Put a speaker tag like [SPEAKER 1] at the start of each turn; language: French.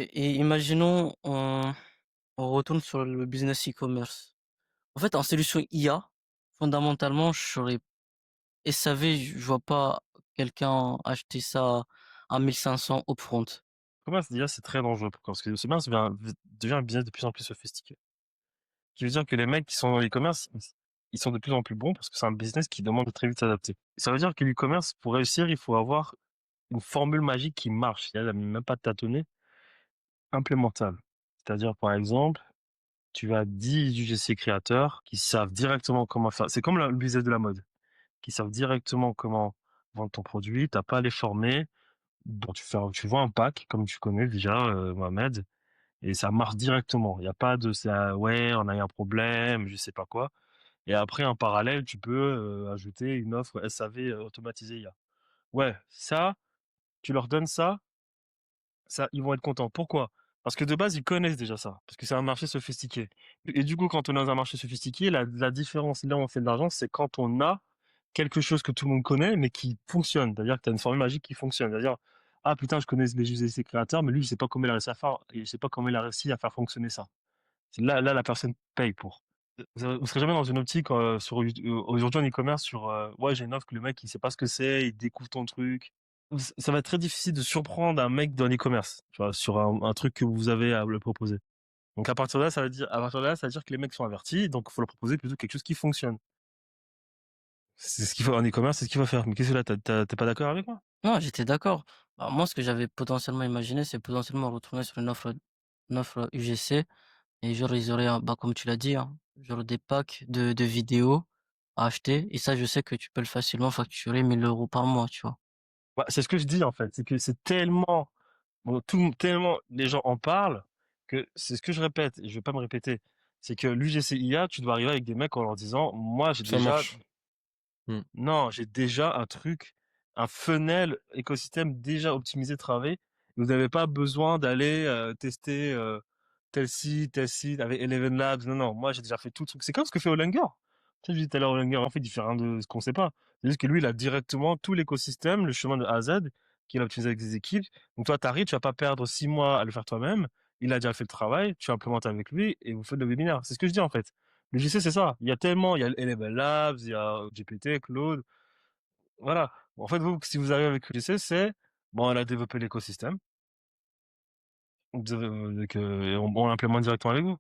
[SPEAKER 1] Et imaginons, on retourne sur le business e-commerce. En fait, en solution IA, fondamentalement, j'aurais SAV, je vois pas quelqu'un acheter ça à 1 500 upfront.
[SPEAKER 2] Commerce d'IA, c'est très dangereux parce que ce commerce devient un business de plus en plus sophistiqué. Ce qui veut dire que les mecs qui sont dans l'e-commerce, ils sont de plus en plus bons parce que c'est un business qui demande de très vite s'adapter. Ça veut dire que l'e-commerce, pour réussir, il faut avoir une formule magique qui marche. Il n'y a même pas de tâtonner, implémentable. C'est-à-dire, par exemple, tu as 10 UGC créateurs qui savent directement comment faire. C'est comme le business de la mode, qui savent directement comment vendre ton produit. T'as pas à les former. Bon, tu vends un pack, comme tu connais déjà, Mohamed, et ça marche directement. Il n'y a pas de ça, ouais, on a eu un problème, je sais pas quoi. Et après, en parallèle, tu peux ajouter une offre SAV automatisée IA. Ouais, ça, tu leur donnes ça, ils vont être contents. Pourquoi? Parce que de base, ils connaissent déjà ça, parce que c'est un marché sophistiqué. Et du coup, quand on est dans un marché sophistiqué, la différence, là où on fait de l'argent, c'est quand on a quelque chose que tout le monde connaît, mais qui fonctionne. C'est-à-dire que tu as une formule magique qui fonctionne. C'est-à-dire, ah putain, je connais les us et ses créateurs, mais lui, je sais pas comment il a réussi à faire, et je sais pas comment il a réussi à faire fonctionner ça. C'est là, la personne paye pour. Vous serez jamais dans une optique aujourd'hui en e-commerce sur ouais, j'ai une offre que le mec il sait pas ce que c'est, il découvre ton truc. Ça va être très difficile de surprendre un mec dans l'e-commerce, tu vois, sur un truc que vous avez à le proposer. Donc à partir de là, ça veut dire que les mecs sont avertis, donc il faut leur proposer plutôt quelque chose qui fonctionne. C'est ce qu'il faut en e-commerce, c'est ce qu'il faut faire. Mais qu'est-ce que là, t'es pas d'accord avec moi?
[SPEAKER 1] Non, j'étais d'accord. Bah, moi, ce que j'avais potentiellement imaginé, c'est potentiellement retourner sur une offre UGC et genre, ils auraient, bah, comme tu l'as dit, hein, genre des packs de vidéos à acheter. Et ça, je sais que tu peux le facilement facturer 1 000 € par mois, tu vois.
[SPEAKER 2] Bah, c'est ce que je dis en fait, c'est que c'est tellement bon, tellement les gens en parlent que c'est ce que je répète, et je vais pas me répéter. C'est que l'UGC-IA, tu dois arriver avec des mecs en leur disant, moi,
[SPEAKER 3] Ça marche. Mmh.
[SPEAKER 2] non, j'ai déjà un truc, un funnel écosystème déjà optimisé, travaillé. Vous n'avez pas besoin d'aller tester tel site avec Eleven Labs. Non, non, moi, j'ai déjà fait tout le truc. C'est comme ce que fait Olenger. Tu sais, je disais tout à l'heure, Olenger, en fait, il fait rien de ce qu'on sait pas. C'est juste que lui, il a directement tout l'écosystème, le chemin de A à Z, qu'il a optimisé avec des équipes. Donc toi, t'arrives, tu vas pas perdre 6 mois à le faire toi-même. Il a déjà fait le travail, tu implémentes avec lui et vous faites le webinaire. C'est ce que je dis en fait. Le GC, c'est ça. Il y a Eleven Labs, il y a GPT, Claude. Voilà. En fait, vous, si vous arrivez avec le GC, c'est, bon, on a développé l'écosystème. On l'implémente directement avec vous.